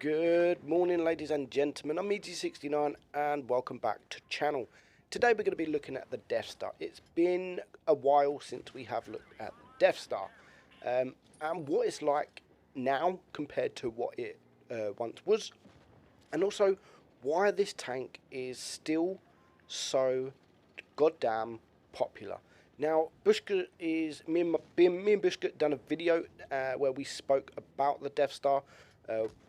Good morning, ladies and gentlemen. I'm Meadsy69 and welcome back to channel. Today we're going to be looking at the Deathstar. It's been a while since we have looked at the Deathstar and what it's like now compared to what it once was, and also why this tank is still so goddamn popular. Now, Bushka is me and Bushka done a video where we spoke about the Deathstar,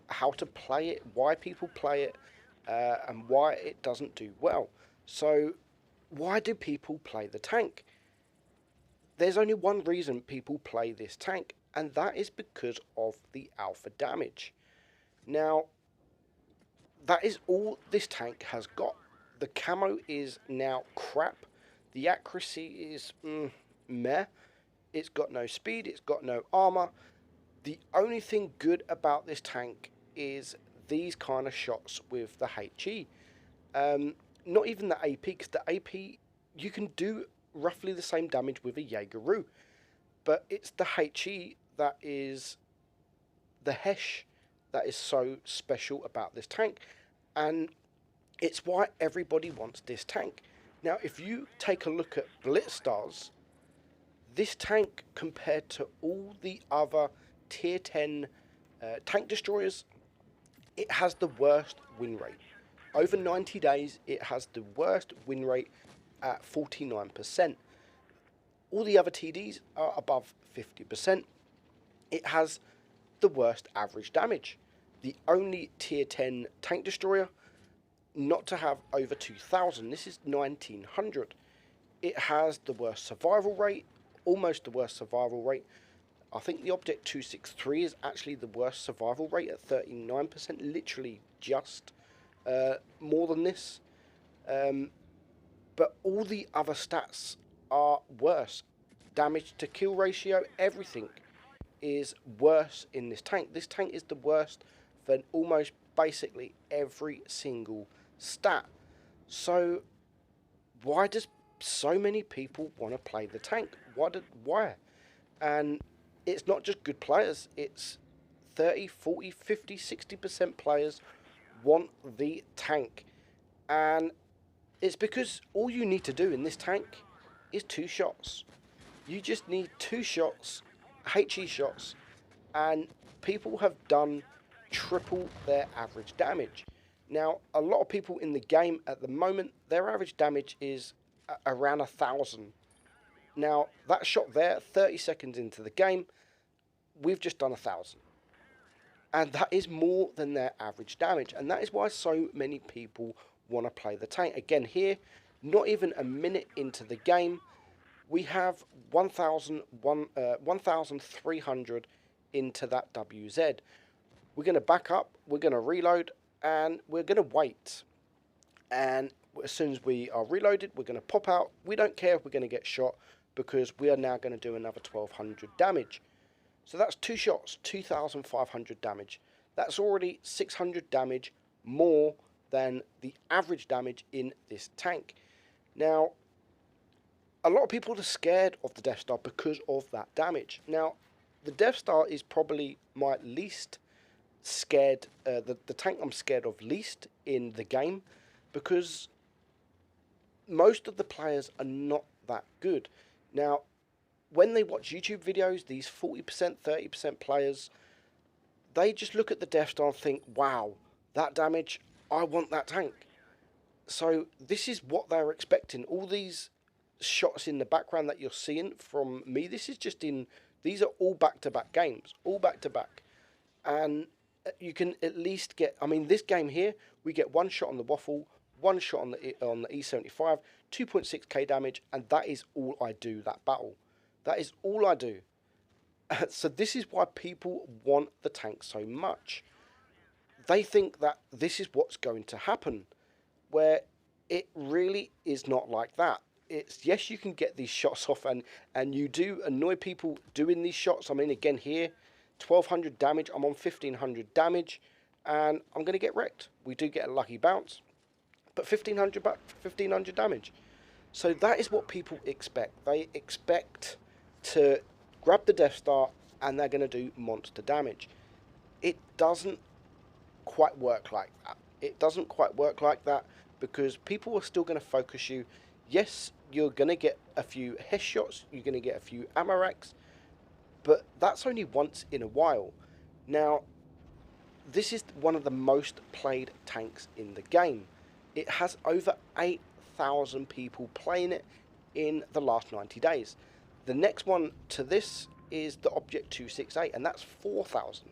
how to play it, why people play it, and why it doesn't do well. So, why do people play the tank? There's only one reason people play this tank, and that is because of the alpha damage. Now, that is all this tank has got. The camo is now crap. The accuracy is meh. It's got no speed, it's got no armor. The only thing good about this tank is these kind of shots with the HE. Not even the AP, because the AP, you can do roughly the same damage with a Jaegeru. But it's the HE that is the Hesh that is so special about this tank. And it's why everybody wants this tank. Now, if you take a look at Blitzstars, this tank compared to all the other tier 10 tank destroyers, it has the worst win rate. Over 90 days, it has the worst win rate at 49%. All the other TDs are above 50%. It has the worst average damage. The only tier 10 tank destroyer not to have over 2,000. This is 1,900. It has the worst survival rate, almost the worst survival rate. I think the Object 263 is actually the worst survival rate at 39%, literally just more than this. But all the other stats are worse. Damage to kill ratio, everything is worse in this tank. This tank is the worst for almost basically every single stat. So why does so many people want to play the tank? Why? And it's not just good players, it's 30, 40, 50, 60% players want the tank. And it's because all you need to do in this tank is 2 shots. You just need 2 shots, HE shots, and people have done triple their average damage. Now, a lot of people in the game at the moment, their average damage is around 1,000. Now, that shot there, 30 seconds into the game, we've just done 1,000. And that is more than their average damage. And that is why so many people want to play the tank. Again, here, not even a minute into the game, we have 1,300 into that WZ. We're going to back up, we're going to reload, and we're going to wait. And as soon as we are reloaded, we're going to pop out. We don't care if we're going to get shot, because we are now going to do another 1,200 damage. So that's 2 shots, 2,500 damage. That's already 600 damage more than the average damage in this tank. Now, a lot of people are scared of the Deathstar because of that damage. Now, the Deathstar is probably my least scared, the tank I'm scared of least in the game, because most of the players are not that good. Now, when they watch YouTube videos, these 40%, 30% players, they just look at the Deathstar and think, wow, that damage, I want that tank. So this is what they're expecting. All these shots in the background that you're seeing from me, this is just these are all back-to-back games, all back-to-back. And you can at least get, I mean, this game here, we get 1 shot on the Waffle, 1 shot on the E75, 2.6k damage, and that is all I do that battle. That is all I do. So this is why people want the tank so much. They think that this is what's going to happen, where it really is not like that. It's, yes, you can get these shots off, and you do annoy people doing these shots. I mean, again here, 1,200 damage, I'm on 1,500 damage, and I'm going to get wrecked. We do get a lucky bounce, but 1,500 damage. So that is what people expect. They expect to grab the Deathstar and they're going to do monster damage. It doesn't quite work like that. It doesn't quite work like that because people are still going to focus you. Yes, you're going to get a few headshots, you're going to get a few ammo racks, but that's only once in a while. Now, this is one of the most played tanks in the game. It has over 8,000 people playing it in the last 90 days. The next one to this is the Object 268, and that's 4,000.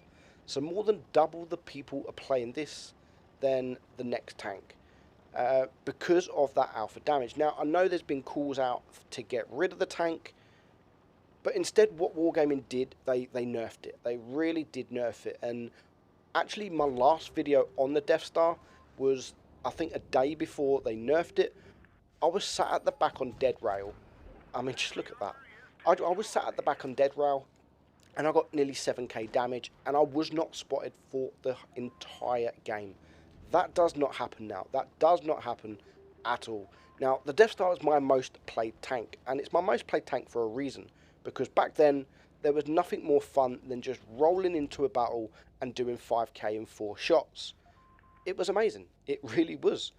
So more than double the people are playing this than the next tank because of that alpha damage. Now, I know there's been calls out to get rid of the tank, but instead what Wargaming did, they nerfed it. They really did nerf it. And actually, my last video on the Deathstar was, I think, a day before they nerfed it. I was sat at the back on dead rail. I mean, just look at that. I was sat at the back on dead rail, and I got nearly 7k damage, and I was not spotted for the entire game. That does not happen now. That does not happen at all. Now, the Deathstar is my most played tank, and it's my most played tank for a reason, because back then, there was nothing more fun than just rolling into a battle and doing 5k in 4 shots. It was amazing. It really was.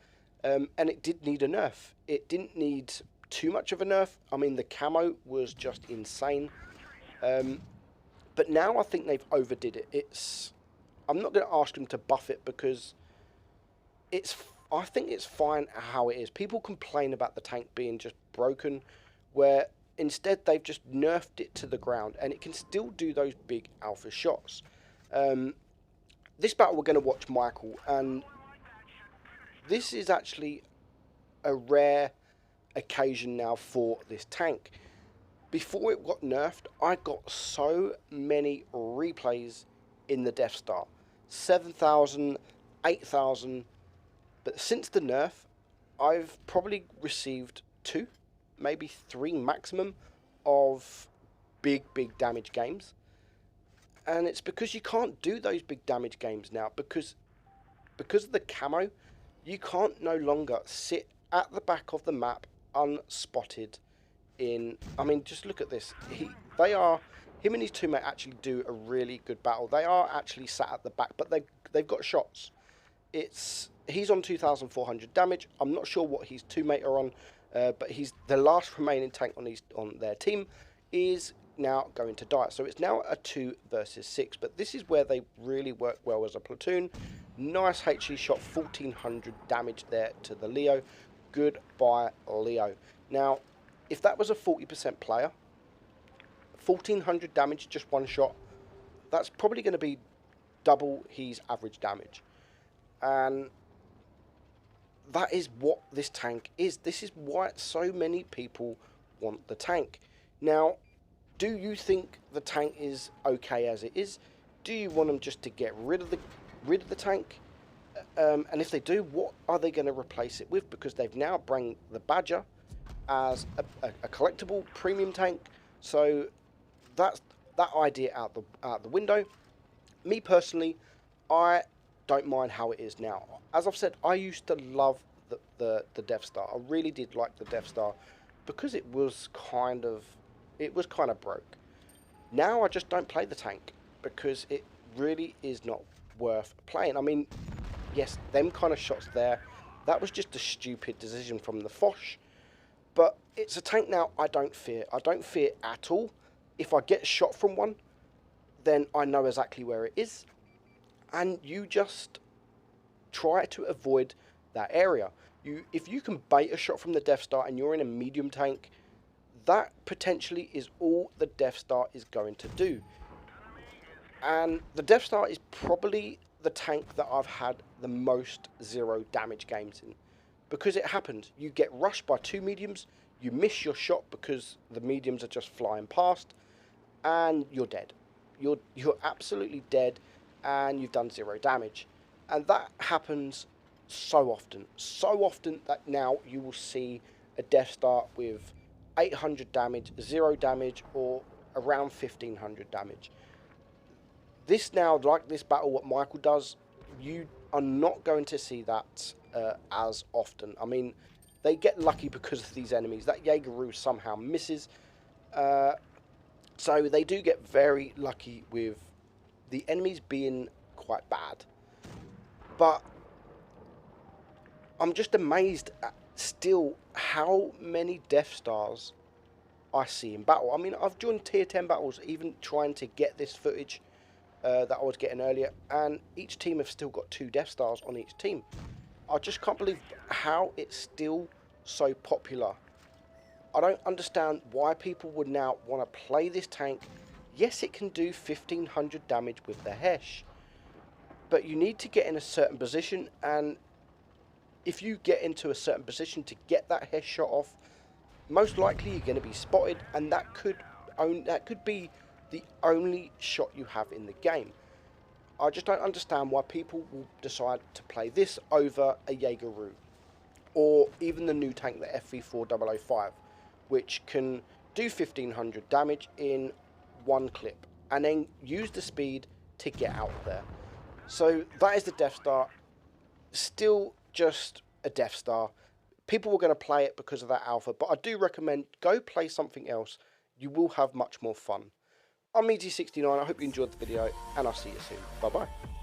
And it did need a nerf. It didn't need too much of a nerf. I mean, the camo was just insane. But now I think they've overdid it. I'm not going to ask them to buff it because I think it's fine how it is. People complain about the tank being just broken, where instead they've just nerfed it to the ground, and it can still do those big alpha shots. This battle we're going to watch Michael, and this is actually a rare occasion now for this tank. Before it got nerfed, I got so many replays in the Deathstar. 7,000, 8,000. But since the nerf, I've probably received 2, maybe 3 maximum of big damage games. And it's because you can't do those big damage games now, because of the camo, you can't no longer sit at the back of the map unspotted in... I mean, just look at this. Him and his teammate actually do a really good battle. They are actually sat at the back, but they've got shots. He's on 2,400 damage. I'm not sure what his teammate are on, but he's the last remaining tank on their team is now going to die. So it's now a 2 versus 6, but this is where they really work well as a platoon. Nice HE shot, 1,400 damage there to the Leo. Goodbye, Leo. Now, if that was a 40% player, 1,400 damage, just one shot, that's probably going to be double his average damage. And that is what this tank is. This is why so many people want the tank. Now, do you think the tank is okay as it is? Do you want them just to get rid of the tank? And if they do, what are they going to replace it with? Because they've now brought the Badger as a collectible premium tank. So that's that idea out the window. Me personally, I don't mind how it is now. As I've said, I used to love the Deathstar. I really did like the Deathstar because it was kind of broke. Now I just don't play the tank because it really is not worth playing. I mean, yes, them kind of shots there, that was just a stupid decision from the Foch. But it's a tank now I don't fear. I don't fear at all. If I get shot from one, then I know exactly where it is. And you just try to avoid that area. If you can bait a shot from the Deathstar and you're in a medium tank, that potentially is all the Deathstar is going to do. And the Deathstar is probably the tank that I've had the most 0 damage games in. Because it happens. You get rushed by 2 mediums, you miss your shot because the mediums are just flying past, and you're dead. You're absolutely dead, and you've done 0 damage. And that happens so often that now you will see a Deathstar with 800 damage, 0 damage, or around 1,500 damage. This now, like this battle, what Michael does, you are not going to see that as often. I mean, they get lucky because of these enemies. That Jaegeroo somehow misses. So they do get very lucky with the enemies being quite bad. But I'm just amazed at still how many Deathstars I see in battle. I mean, I've joined tier 10 battles, even trying to get this footage that I was getting earlier, and each team have still got 2 Deathstars on each team. I just can't believe how it's still so popular. I don't understand why people would now want to play this tank. Yes, it can do 1500 damage with the Hesh, but you need to get in a certain position, and if you get into a certain position to get that Hesh shot off, most likely you're going to be spotted, and that could be the only shot you have in the game. I just don't understand why people will decide to play this over a Jaeger, or even the new tank, the FV4005, which can do 1500 damage in one clip, and then use the speed to get out there. So that is the Deathstar. Still just a Deathstar. People were going to play it because of that alpha, but I do recommend go play something else. You will have much more fun. I'm Meadsy69, I hope you enjoyed the video, and I'll see you soon. Bye bye.